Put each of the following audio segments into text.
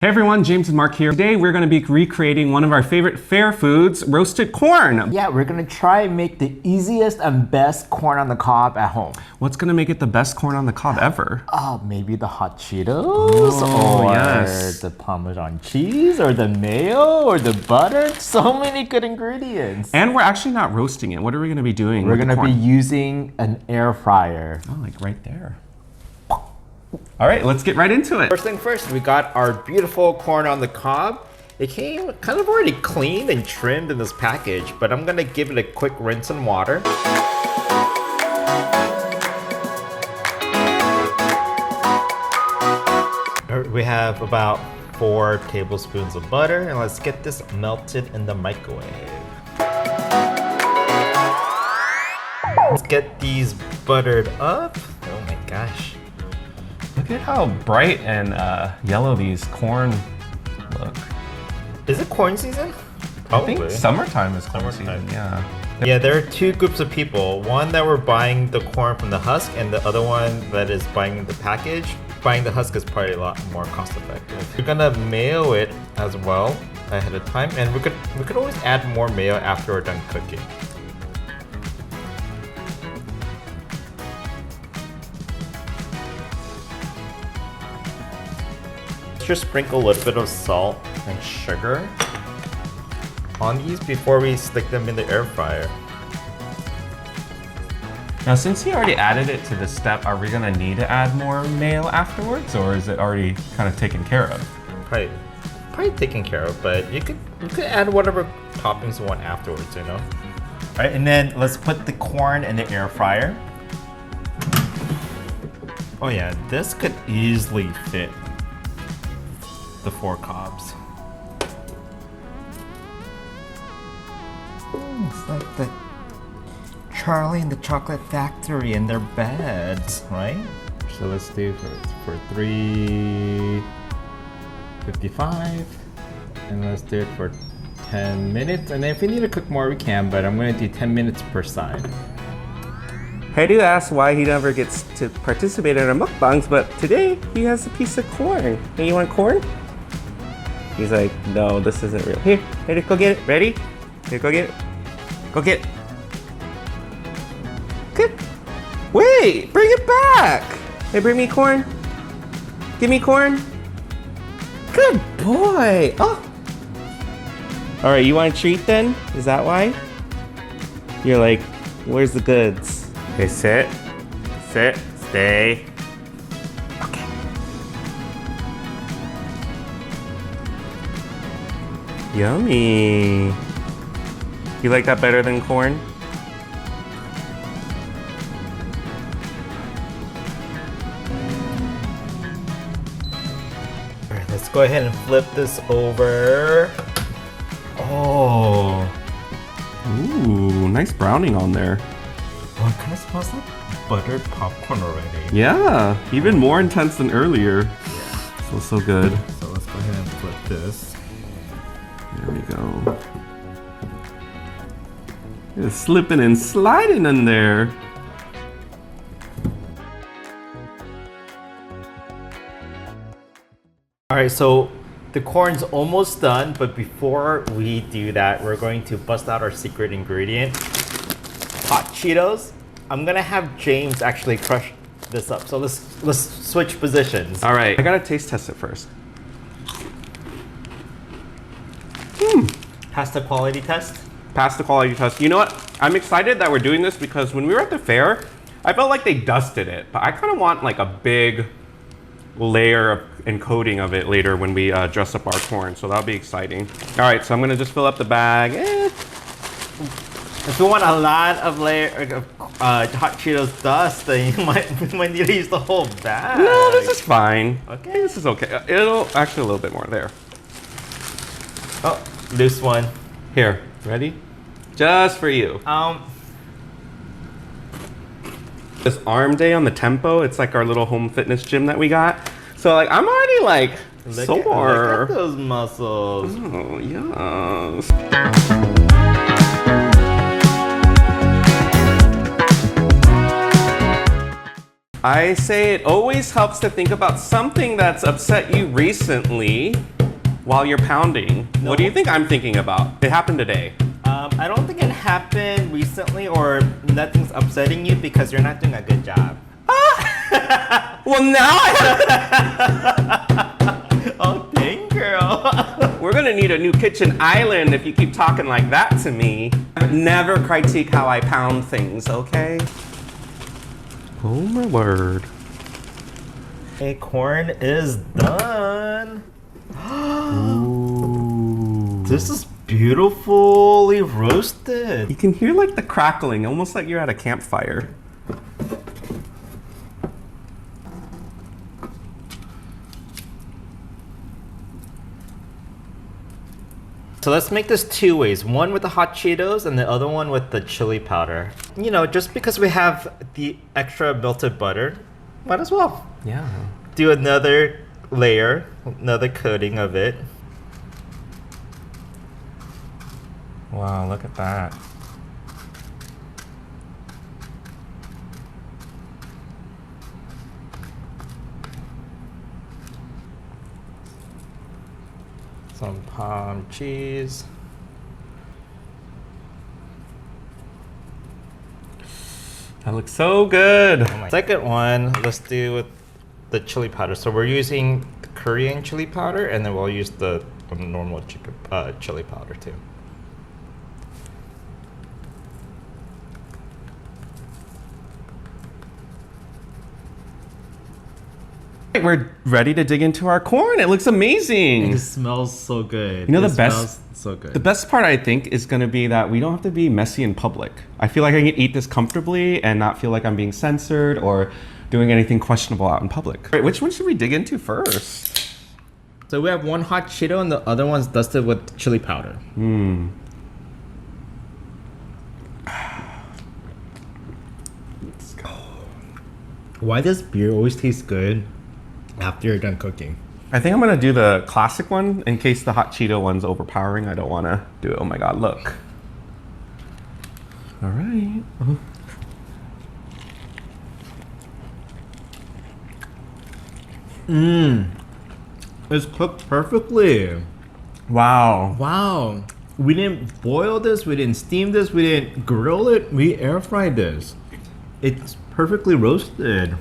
Hey everyone, James and Mark here. Today we're going to be recreating one of our favorite fair foods, roasted corn. Yeah, we're gonna try and make the easiest and best corn on the cob at home. What's going to make it the best corn on the cob ever? Maybe the Hot Cheetos, or yes. the parmesan cheese, or the mayo, or the butter. So many good ingredients. And we're actually not roasting it. What are we going to be doing We're with the gonna be corn? using an air fryer. Oh, like right there. All right, let's get right into it. First thing first, we got our beautiful corn on the cob. It came kind of already cleaned and trimmed in this package, but I'm gonna give it a quick rinse in water. We have about 4 tablespoons of butter, and let's get this melted in the microwave. Let's get these buttered up. Oh my gosh. Look at how bright and yellow these corn look. Is it corn season? I think summertime is corn season, yeah. Yeah, there are 2 groups of people. One that were buying the corn from the husk, and the other one that is buying the package. Buying the husk is probably a lot more cost effective. We're gonna mayo it as well ahead of time, and we could always add more mayo after we're done cooking. Just sprinkle a little bit of salt and sugar on these before we stick them in the air fryer. Now, since he already added it to this step, are we gonna need to add more mayo afterwards, or is it already kind of taken care of? Probably taken care of, but you could add whatever toppings you want afterwards, you know? All right, and then let's put the corn in the air fryer. Oh yeah, this could easily fit the 4 cobs. It's like the Charlie and the Chocolate Factory in their beds, right? So let's do for 355, and let's do it for 10 minutes. And if we need to cook more, we can, but I'm gonna do 10 minutes per side. Heidi asked why he never gets to participate in our mukbangs, but today he has a piece of corn. Hey, you want corn? He's like, no, this isn't real. Here, go get it. Ready? Here, go get it. Go get it. Good. Wait, bring it back. Hey, bring me corn. Give me corn. Good boy. Oh. All right, you want a treat then? Is that why? You're like, where's the goods? Okay, sit, stay. Okay. Yummy. You like that better than corn? All right, let's go ahead and flip this over. Oh. Ooh, nice browning on there. Oh, it kind of smells like buttered popcorn already. Yeah, even more intense than earlier. Yeah. Smells so good. So let's go ahead and flip this. There we go. It's slipping and sliding in there. All right, so the corn's almost done, but before we do that, we're going to bust out our secret ingredient, Hot Cheetos. I'm gonna have James actually crush this up. So let's switch positions. All right, I gotta taste test it first. Pass the quality test. Pass the quality test. You know what? I'm excited that we're doing this because when we were at the fair, I felt like they dusted it, but I kind of want like a big layer and coating of it later when we dress up our corn, so that'll be exciting. All right, so I'm gonna just fill up the bag. If you want a lot of Hot Cheetos dust, then you might need to use the whole bag. No, this is fine. Okay. This is okay. It'll actually a little bit more there. Oh, loose one. Here, ready? Just for you. This arm day on the Tempo, it's like our little home fitness gym that we got. So like, I'm already like sore. Look at those muscles. Oh, yes. I say it always helps to think about something that's upset you recently while you're pounding. No. What do you think I'm thinking about? It happened today. I don't think it happened recently or nothing's upsetting you because you're not doing a good job. Well, now I Oh, dang, girl. We're gonna need a new kitchen island if you keep talking like that to me. Never critique how I pound things, okay? Oh my word. Hey, corn is done. Ooh. This is beautifully roasted. You can hear like the crackling, almost like you're at a campfire. So let's make this two ways. One with the hot Cheetos and the other one with the chili powder. You know, just because we have the extra melted butter, might as well Yeah. do another layer, another coating of it. Wow, look at that. Some palm cheese. That looks so good. Second one, let's do with the chili powder. So we're using the Korean chili powder, and then we'll use the normal chili powder too. We're ready to dig into our corn. It looks amazing. It smells so good. You know, It the best- smells so good. The best part, I think, is going to be that we don't have to be messy in public. I feel like I can eat this comfortably and not feel like I'm being censored or doing anything questionable out in public. All right, which one should we dig into first? So we have one hot Cheeto and the other one's dusted with chili powder. Let's go. Why does beer always taste good after you're done cooking? I think I'm going to do the classic one in case the hot Cheeto one's overpowering. I don't want to do it. Oh my God, look. All right. It's cooked perfectly. Wow. Wow. We didn't boil this, we didn't steam this, we didn't grill it, we air fried this. It's perfectly roasted.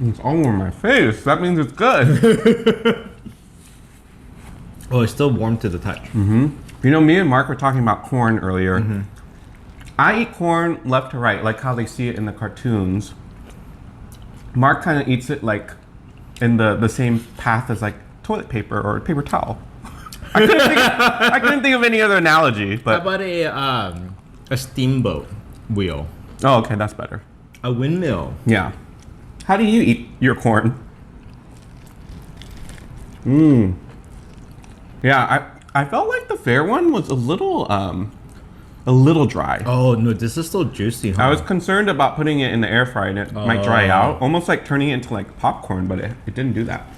It's all over my face. That means it's good. Oh, it's still warm to the touch. You know, me and Mark were talking about corn earlier. I eat corn left to right, like how they see it in the cartoons. Mark kind of eats it like in the same path as like toilet paper or paper towel. I couldn't think of any other analogy, How but about a steamboat wheel? oh, okay, that's better. A windmill. Yeah. How do you eat your corn? Yeah, I felt like the fair one was a little dry. Oh no, this is still juicy, huh? I was concerned about putting it in the air fryer and it might dry out, almost like turning it into like popcorn, but it didn't do that.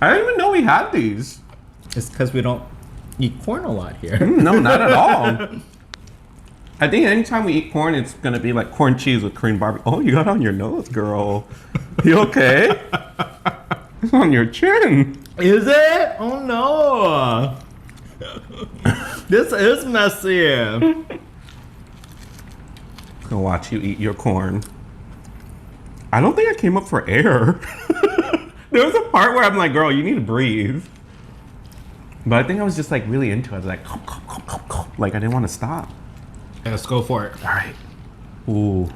I didn't even know we had these. It's because we don't eat corn a lot here. No, not at all. I think anytime we eat corn, it's gonna be like corn cheese with Korean barbecue. Oh, you got it on your nose, girl. You okay? It's on your chin. Is it? Oh no! This is messy. I'm gonna watch you eat your corn. I don't think I came up for air. There was a part where I'm like, girl, you need to breathe. But I think I was just like really into it. I was like I didn't want to stop. Let's go for it. All right. Ooh.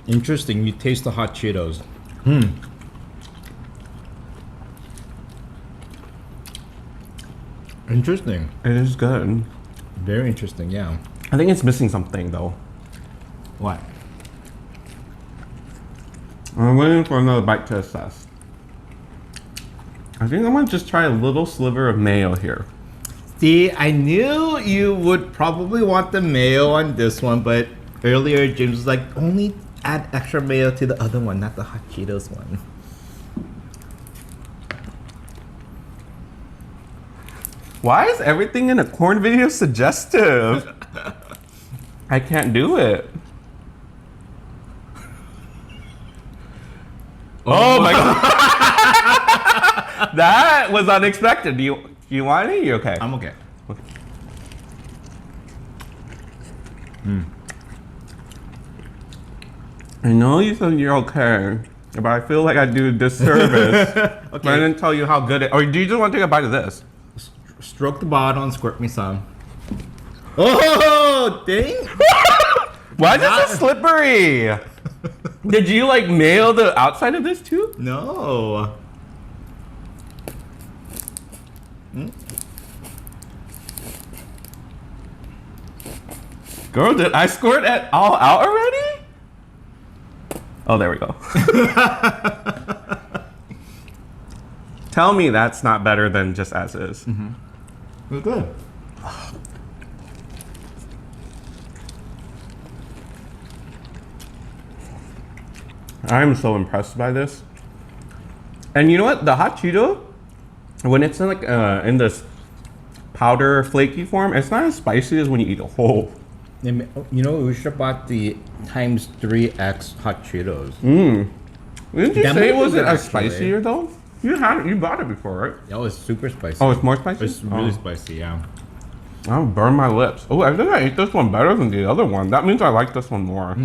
Interesting. You taste the hot Cheetos. Interesting. It is good. Very interesting. Yeah. I think it's missing something though. What? I'm waiting for another bite to assess. I think I'm gonna just try a little sliver of mayo here. See, I knew you would probably want the mayo on this one, but Earlier, James was like, only add extra mayo to the other one, not the Hot Cheetos one. Why is everything in a corn video suggestive? I can't do it. Oh my god. That was unexpected. Do you want it? You okay? I'm okay. I know you said you're okay, but I feel like I do a disservice. But I didn't tell you how good it. Or do you just want to take a bite of this? Stroke the bottom, squirt me some. Oh, dang! Why is this so slippery? Did you like mayo the outside of this too? No. Girl, did I squirt it all out already? Oh, there we go. Tell me that's not better than just as is. It's good. I'm so impressed by this. And you know what? The Hot Cheeto, when it's in like in this powder flaky form, it's not as spicy as when you eat a whole. You know, we should have bought the times 3x Hot Cheetos. Didn't you That say it might be wasn't good, as actually. spicier though? You had it. You bought it before, right? That was super spicy. Oh, it's more spicy. It's really spicy, yeah. I'll burn my lips. Oh, I think I ate this one better than the other one. That means I like this one more.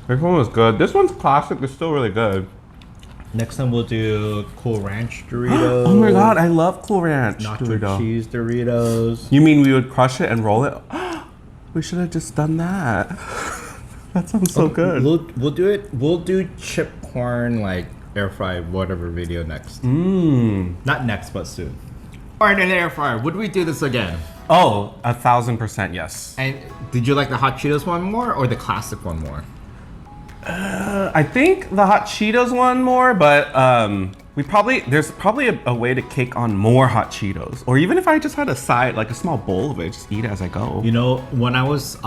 This one was good. This one's classic. It's still really good. Next time we'll do Cool Ranch Doritos. Oh my god, I love Cool Ranch Nacho Dorito. cheese Doritos. You mean we would crush it and roll it? We should have just done that. That sounds so good. We'll do it. We'll do chip corn like air fry whatever video next. Not next, but soon. Corn and air fryer. Would we do this again? Oh, 1000% yes. And did you like the Hot Cheetos one more or the classic one more? I think the Hot Cheetos one more, but there's probably a way to cake on more Hot Cheetos. Or even if I just had a side, like a small bowl of it, just eat it as I go. You know, when I was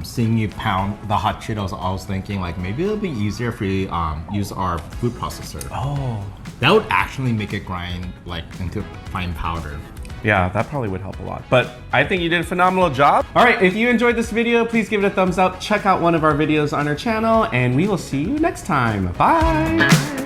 seeing you pound the Hot Cheetos, I was thinking like maybe it'll be easier if we use our food processor. Oh. That would actually make it grind like into fine powder. Yeah, that probably would help a lot. But I think you did a phenomenal job. All right, if you enjoyed this video, please give it a thumbs up. Check out one of our videos on our channel, and we will see you next time. Bye.